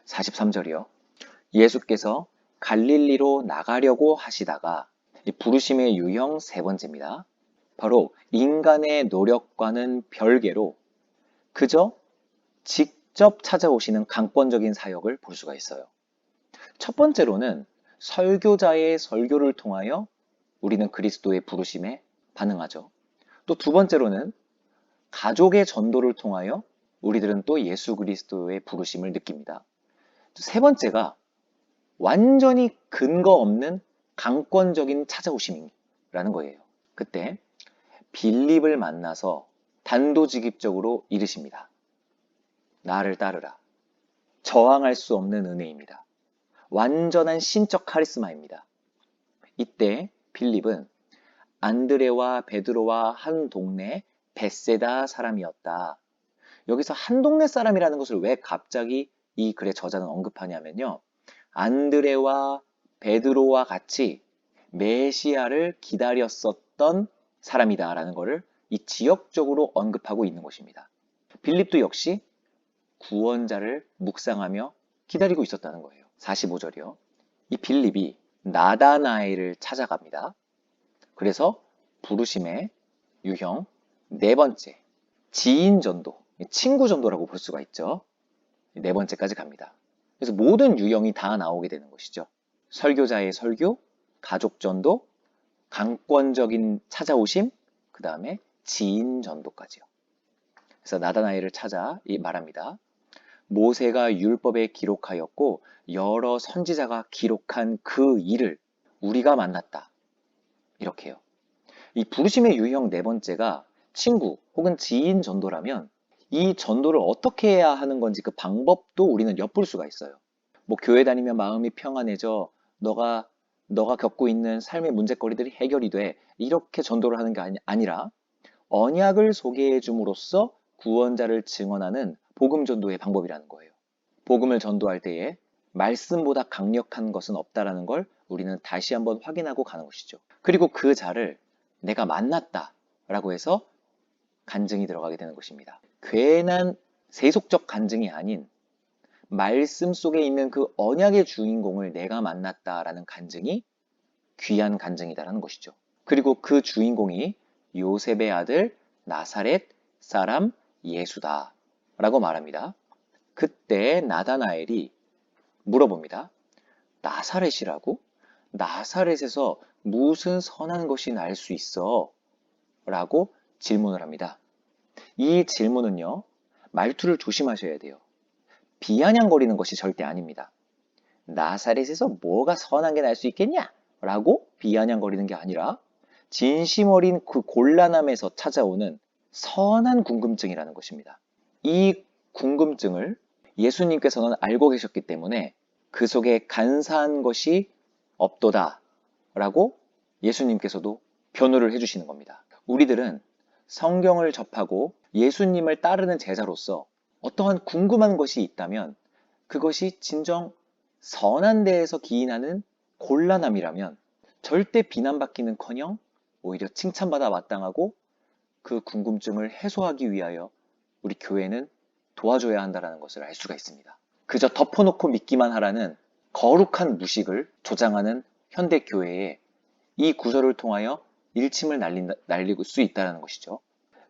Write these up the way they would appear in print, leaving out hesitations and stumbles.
43절이요. 예수께서 갈릴리로 나가려고 하시다가 이 부르심의 유형 세 번째입니다. 바로 인간의 노력과는 별개로 그저 직접 찾아오시는 강권적인 사역을 볼 수가 있어요. 첫 번째로는 설교자의 설교를 통하여 우리는 그리스도의 부르심에 반응하죠. 또 두 번째로는 가족의 전도를 통하여 우리들은 또 예수 그리스도의 부르심을 느낍니다. 세 번째가 완전히 근거 없는 강권적인 찾아오심이라는 거예요. 그때 빌립을 만나서 단도직입적으로 이르십니다. 나를 따르라. 저항할 수 없는 은혜입니다. 완전한 신적 카리스마입니다. 이때 빌립은 안드레와 베드로와 한 동네 벳세다 사람이었다. 여기서 한 동네 사람이라는 것을 왜 갑자기 이 글의 저자는 언급하냐면요. 안드레와 베드로와 같이 메시아를 기다렸었던 사람이다라는 것을 이 지역적으로 언급하고 있는 것입니다. 빌립도 역시 구원자를 묵상하며 기다리고 있었다는 거예요. 45절이요. 이 빌립이 나다나엘을 찾아갑니다. 그래서 부르심의 유형 네 번째, 지인 전도, 친구 전도라고 볼 수가 있죠. 네 번째까지 갑니다. 그래서 모든 유형이 다 나오게 되는 것이죠. 설교자의 설교, 가족 전도, 강권적인 찾아오심, 그 다음에 지인 전도까지요. 그래서 나다나엘을 찾아 말합니다. 모세가 율법에 기록하였고 여러 선지자가 기록한 그 일을 우리가 만났다. 이렇게요. 이 부르심의 유형 네 번째가 친구 혹은 지인 전도라면 이 전도를 어떻게 해야 하는 건지 그 방법도 우리는 엿볼 수가 있어요. 뭐 교회 다니면 마음이 평안해져, 너가 겪고 있는 삶의 문제거리들이 해결이 돼, 이렇게 전도를 하는 게 아니라 언약을 소개해 줌으로써 구원자를 증언하는 복음 전도의 방법이라는 거예요. 복음을 전도할 때에 말씀보다 강력한 것은 없다라는 걸 우리는 다시 한번 확인하고 가는 것이죠. 그리고 그 자를 내가 만났다 라고 해서 간증이 들어가게 되는 것입니다. 괜한 세속적 간증이 아닌 말씀 속에 있는 그 언약의 주인공을 내가 만났다라는 간증이 귀한 간증이다라는 것이죠. 그리고 그 주인공이 요셉의 아들 나사렛 사람 예수다 라고 말합니다. 그때 나다나엘이 물어봅니다. 나사렛이라고? 나사렛에서 무슨 선한 것이 날 수 있어? 라고 질문을 합니다. 이 질문은요, 말투를 조심하셔야 돼요. 비아냥거리는 것이 절대 아닙니다. 나사렛에서 뭐가 선한 게 날 수 있겠냐? 라고 비아냥거리는 게 아니라 진심 어린 그 곤란함에서 찾아오는 선한 궁금증이라는 것입니다. 이 궁금증을 예수님께서는 알고 계셨기 때문에 그 속에 간사한 것이 없도다 라고 예수님께서도 변호를 해주시는 겁니다. 우리들은 성경을 접하고 예수님을 따르는 제자로서 어떠한 궁금한 것이 있다면 그것이 진정 선한 데에서 기인하는 곤란함이라면 절대 비난받기는커녕 오히려 칭찬받아 마땅하고 그 궁금증을 해소하기 위하여 우리 교회는 도와줘야 한다는 것을 알 수가 있습니다. 그저 덮어놓고 믿기만 하라는 거룩한 무식을 조장하는 현대교회에 이 구절을 통하여 일침을 날릴 수 있다는 것이죠.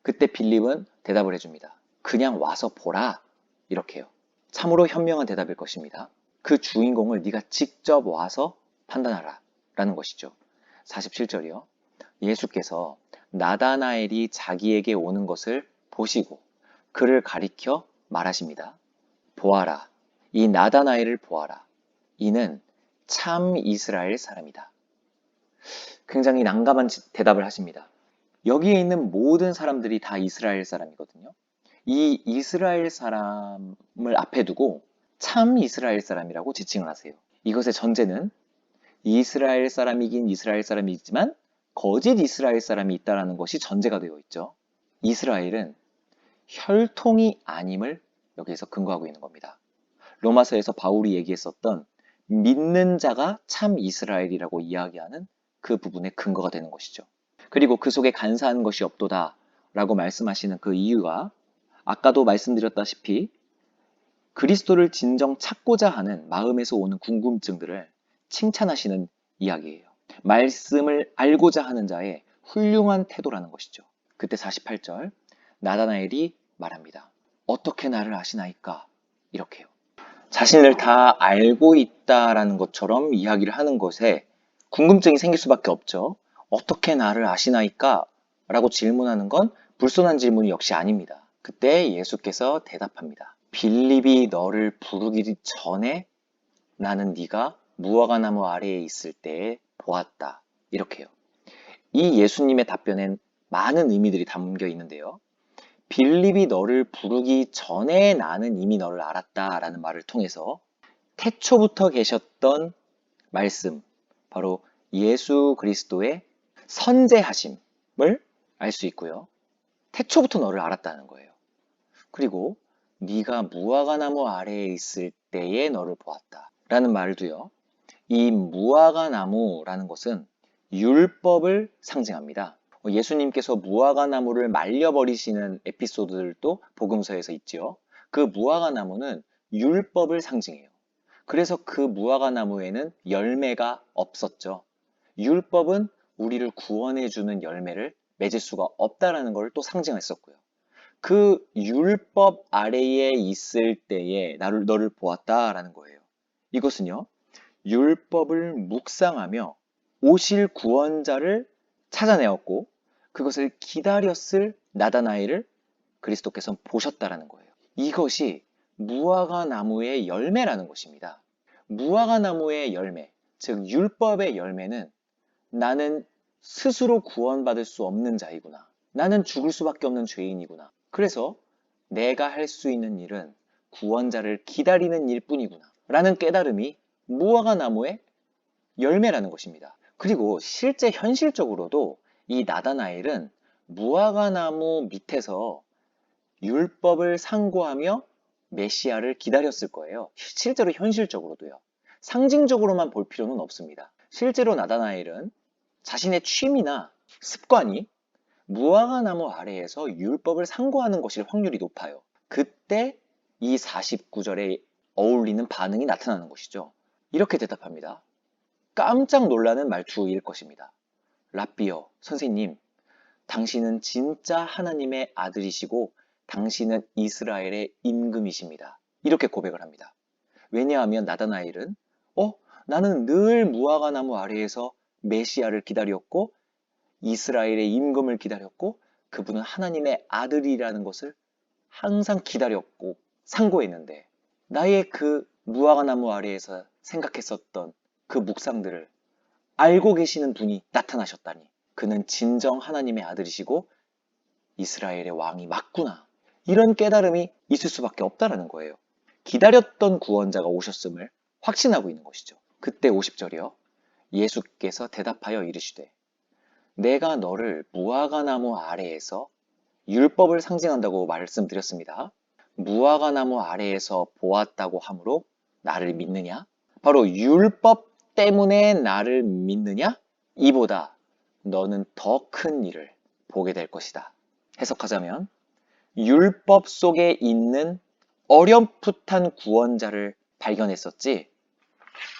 그때 빌립은 대답을 해줍니다. 그냥 와서 보라. 이렇게요. 참으로 현명한 대답일 것입니다. 그 주인공을 네가 직접 와서 판단하라. 라는 것이죠. 47절이요. 예수께서 나다나엘이 자기에게 오는 것을 보시고 그를 가리켜 말하십니다. 보아라. 이 나다나엘을 보아라. 이는 참 이스라엘 사람이다. 굉장히 난감한 대답을 하십니다. 여기에 있는 모든 사람들이 다 이스라엘 사람이거든요. 이 이스라엘 사람을 앞에 두고 참 이스라엘 사람이라고 지칭을 하세요. 이것의 전제는 이스라엘 사람이긴 이스라엘 사람이지만 거짓 이스라엘 사람이 있다는 것이 전제가 되어 있죠. 이스라엘은 혈통이 아님을 여기에서 근거하고 있는 겁니다. 로마서에서 바울이 얘기했었던 믿는 자가 참 이스라엘이라고 이야기하는 그 부분의 근거가 되는 것이죠. 그리고 그 속에 간사한 것이 없도다 라고 말씀하시는 그 이유가 아까도 말씀드렸다시피 그리스도를 진정 찾고자 하는 마음에서 오는 궁금증들을 칭찬하시는 이야기예요. 말씀을 알고자 하는 자의 훌륭한 태도라는 것이죠. 그때 48절 나다나엘이 말합니다. 어떻게 나를 아시나이까? 이렇게요. 자신을 다 알고 있다라는 것처럼 이야기를 하는 것에 궁금증이 생길 수밖에 없죠. 어떻게 나를 아시나이까? 라고 질문하는 건 불손한 질문이 역시 아닙니다. 그때 예수께서 대답합니다. 빌립이 너를 부르기 전에 나는 네가 무화과나무 아래에 있을 때에 보았다. 이렇게요. 이 예수님의 답변엔 많은 의미들이 담겨 있는데요. 빌립이 너를 부르기 전에 나는 이미 너를 알았다라는 말을 통해서 태초부터 계셨던 말씀, 바로 예수 그리스도의 선재하심을 알 수 있고요. 태초부터 너를 알았다는 거예요. 그리고 네가 무화과나무 아래에 있을 때에 너를 보았다 라는 말도요. 이 무화과나무라는 것은 율법을 상징합니다. 예수님께서 무화과나무를 말려버리시는 에피소드들도 복음서에서 있죠. 그 무화과나무는 율법을 상징해요. 그래서 그 무화과나무에는 열매가 없었죠. 율법은 우리를 구원해주는 열매를 맺을 수가 없다라는 걸 또 상징했었고요. 그 율법 아래에 있을 때에 너를 보았다라는 거예요. 이것은요, 율법을 묵상하며 오실 구원자를 찾아내었고 그것을 기다렸을 나다나엘을 그리스도께서 보셨다라는 거예요. 이것이 무화과 나무의 열매라는 것입니다. 무화과 나무의 열매, 즉 율법의 열매는 나는 스스로 구원받을 수 없는 자이구나. 나는 죽을 수밖에 없는 죄인이구나. 그래서 내가 할 수 있는 일은 구원자를 기다리는 일뿐이구나. 라는 깨달음이 무화과 나무의 열매라는 것입니다. 그리고 실제 현실적으로도 이 나다나엘은 무화과 나무 밑에서 율법을 상고하며 메시아를 기다렸을 거예요. 실제로 현실적으로도요. 상징적으로만 볼 필요는 없습니다. 실제로 나다나엘은 자신의 취미나 습관이 무화과 나무 아래에서 율법을 상고하는 것일 확률이 높아요. 그때 이 49절에 어울리는 반응이 나타나는 것이죠. 이렇게 대답합니다. 깜짝 놀라는 말투일 것입니다. 랍비여, 선생님, 당신은 진짜 하나님의 아들이시고 당신은 이스라엘의 임금이십니다. 이렇게 고백을 합니다. 왜냐하면 나다나엘은 나는 늘 무화과 나무 아래에서 메시아를 기다렸고 이스라엘의 임금을 기다렸고 그분은 하나님의 아들이라는 것을 항상 기다렸고 상고했는데 나의 그 무화과 나무 아래에서 생각했었던 그 묵상들을 알고 계시는 분이 나타나셨다니 그는 진정 하나님의 아들이시고 이스라엘의 왕이 맞구나. 이런 깨달음이 있을 수밖에 없다라는 거예요. 기다렸던 구원자가 오셨음을 확신하고 있는 것이죠. 그때 50절이요. 예수께서 대답하여 이르시되 내가 너를 무화과 나무 아래에서 율법을 상징한다고 말씀드렸습니다. 무화과 나무 아래에서 보았다고 하므로 나를 믿느냐? 바로 율법 때문에 나를 믿느냐? 이보다 너는 더 큰 일을 보게 될 것이다. 해석하자면 율법 속에 있는 어렴풋한 구원자를 발견했었지.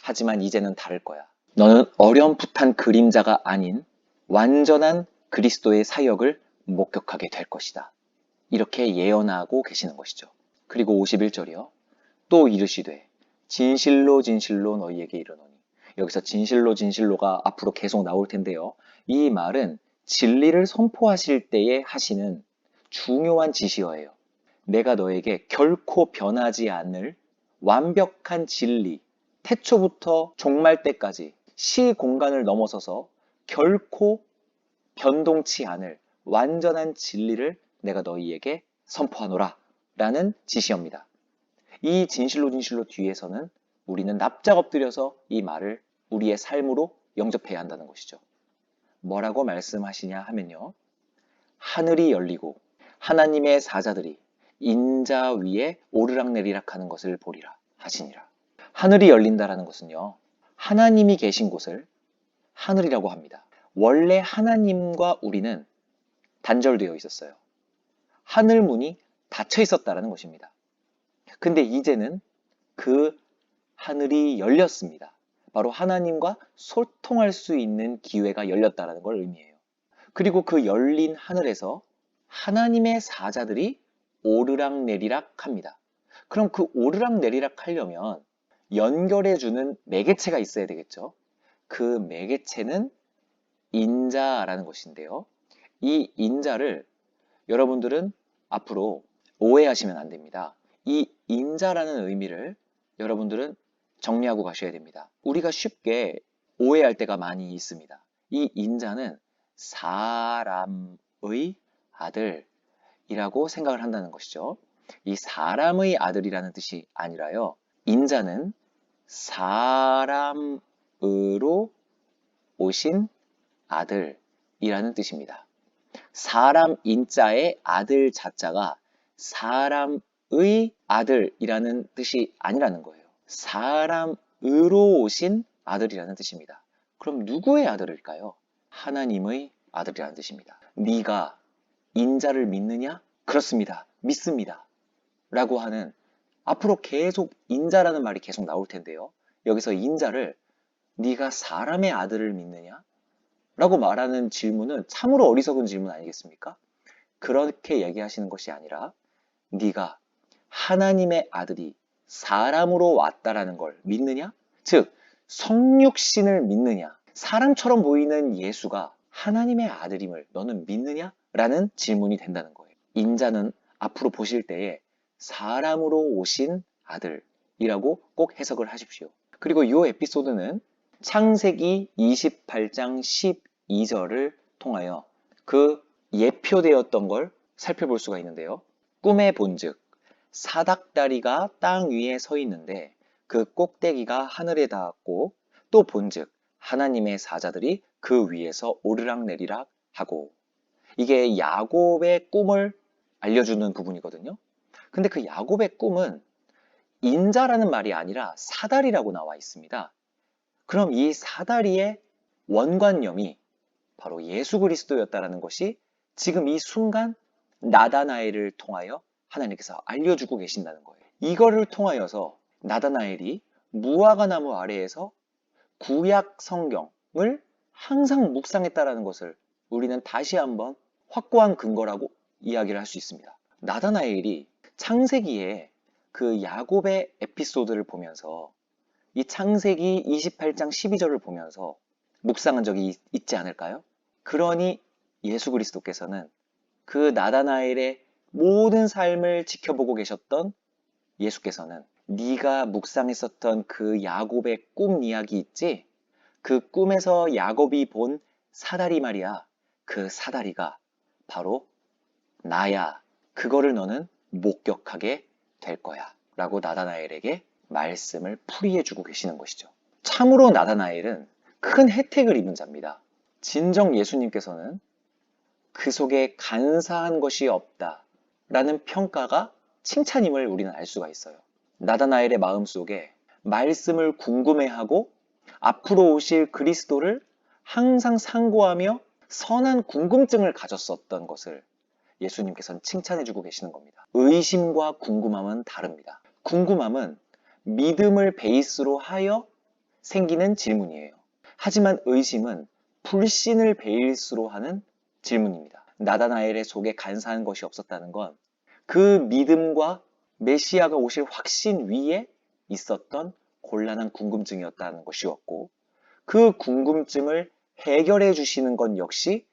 하지만 이제는 다를 거야. 너는 어렴풋한 그림자가 아닌 완전한 그리스도의 사역을 목격하게 될 것이다. 이렇게 예언하고 계시는 것이죠. 그리고 51절이요. 또 이르시되 진실로 진실로 너희에게 이르노니. 여기서 진실로 진실로가 앞으로 계속 나올 텐데요. 이 말은 진리를 선포하실 때에 하시는 중요한 지시어예요. 내가 너에게 결코 변하지 않을 완벽한 진리, 태초부터 종말 때까지 시공간을 넘어서서 결코 변동치 않을 완전한 진리를 내가 너희에게 선포하노라 라는 지시입니다. 이 진실로 진실로 뒤에서는 우리는 납작 엎드려서 이 말을 우리의 삶으로 영접해야 한다는 것이죠. 뭐라고 말씀하시냐 하면요. 하늘이 열리고 하나님의 사자들이 인자 위에 오르락내리락 하는 것을 보리라 하시니라. 하늘이 열린다라는 것은요. 하나님이 계신 곳을 하늘이라고 합니다. 원래 하나님과 우리는 단절되어 있었어요. 하늘 문이 닫혀 있었다라는 것입니다. 근데 이제는 그 하늘이 열렸습니다. 바로 하나님과 소통할 수 있는 기회가 열렸다는 걸 의미해요. 그리고 그 열린 하늘에서 하나님의 사자들이 오르락내리락 합니다. 그럼 그 오르락내리락 하려면 연결해주는 매개체가 있어야 되겠죠. 그 매개체는 인자라는 것인데요. 이 인자를 여러분들은 앞으로 오해하시면 안 됩니다. 이 인자라는 의미를 여러분들은 정리하고 가셔야 됩니다. 우리가 쉽게 오해할 때가 많이 있습니다. 이 인자는 사람의 아들이라고 생각을 한다는 것이죠. 이 사람의 아들이라는 뜻이 아니라요. 인자는 사람으로 오신 아들이라는 뜻입니다. 사람 인자의 아들 자자가 사람의 아들이라는 뜻이 아니라는 거예요. 사람으로 오신 아들이라는 뜻입니다. 그럼 누구의 아들일까요? 하나님의 아들이라는 뜻입니다. 네가 인자를 믿느냐? 그렇습니다. 믿습니다. 라고 하는, 앞으로 계속 인자라는 말이 계속 나올 텐데요. 여기서 인자를 네가 사람의 아들을 믿느냐? 라고 말하는 질문은 참으로 어리석은 질문 아니겠습니까? 그렇게 얘기하시는 것이 아니라 네가 하나님의 아들이 사람으로 왔다라는 걸 믿느냐? 즉 성육신을 믿느냐? 사람처럼 보이는 예수가 하나님의 아들임을 너는 믿느냐? 라는 질문이 된다는 거예요. 인자는 앞으로 보실 때에 사람으로 오신 아들이라고 꼭 해석을 하십시오. 그리고 이 에피소드는 창세기 28장 12절을 통하여 그 예표되었던 걸 살펴볼 수가 있는데요. 꿈에 본즉 사닥다리가 땅 위에 서 있는데 그 꼭대기가 하늘에 닿았고, 또 본즉 하나님의 사자들이 그 위에서 오르락내리락 하고, 이게 야곱의 꿈을 알려주는 부분이거든요. 근데 그 야곱의 꿈은 인자라는 말이 아니라 사다리라고 나와 있습니다. 그럼 이 사다리의 원관념이 바로 예수 그리스도였다라는 것이 지금 이 순간 나다나엘을 통하여 하나님께서 알려주고 계신다는 거예요. 이거를 통하여서 나다나엘이 무화과나무 아래에서 구약 성경을 항상 묵상했다라는 것을 우리는 다시 한번 확고한 근거라고 이야기를 할 수 있습니다. 나다나엘이 창세기에 그 야곱의 에피소드를 보면서 이 창세기 28장 12절을 보면서 묵상한 적이 있지 않을까요? 그러니 예수 그리스도께서는 그 나다나엘의 모든 삶을 지켜보고 계셨던 예수께서는 네가 묵상했었던 그 야곱의 꿈 이야기 있지? 그 꿈에서 야곱이 본 사다리 말이야. 그 사다리가 바로 나야. 그거를 너는 목격하게 될 거야. 라고 나다나엘에게 말씀을 풀이해주고 계시는 것이죠. 참으로 나다나엘은 큰 혜택을 입은 자입니다. 진정 예수님께서는 그 속에 간사한 것이 없다 라는 평가가 칭찬임을 우리는 알 수가 있어요. 나다나엘의 마음속에 말씀을 궁금해하고 앞으로 오실 그리스도를 항상 상고하며 선한 궁금증을 가졌었던 것을 예수님께서는 칭찬해주고 계시는 겁니다. 의심과 궁금함은 다릅니다. 궁금함은 믿음을 베이스로 하여 생기는 질문이에요. 하지만 의심은 불신을 베이스로 하는 질문입니다. 나다나엘의 속에 간사한 것이 없었다는 건 그 믿음과 메시아가 오실 확신 위에 있었던 곤란한 궁금증이었다는 것이었고, 그 궁금증을 해결해 주시는 건 역시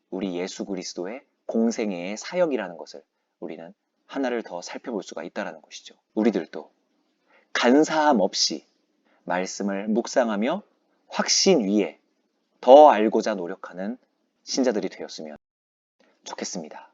우리 예수 그리스도의 공생애의 사역이라는 것을 우리는 하나를 더 살펴볼 수가 있다는 것이죠. 우리들도 간사함 없이 말씀을 묵상하며 확신 위에 더 알고자 노력하는 신자들이 되었으면 좋겠습니다.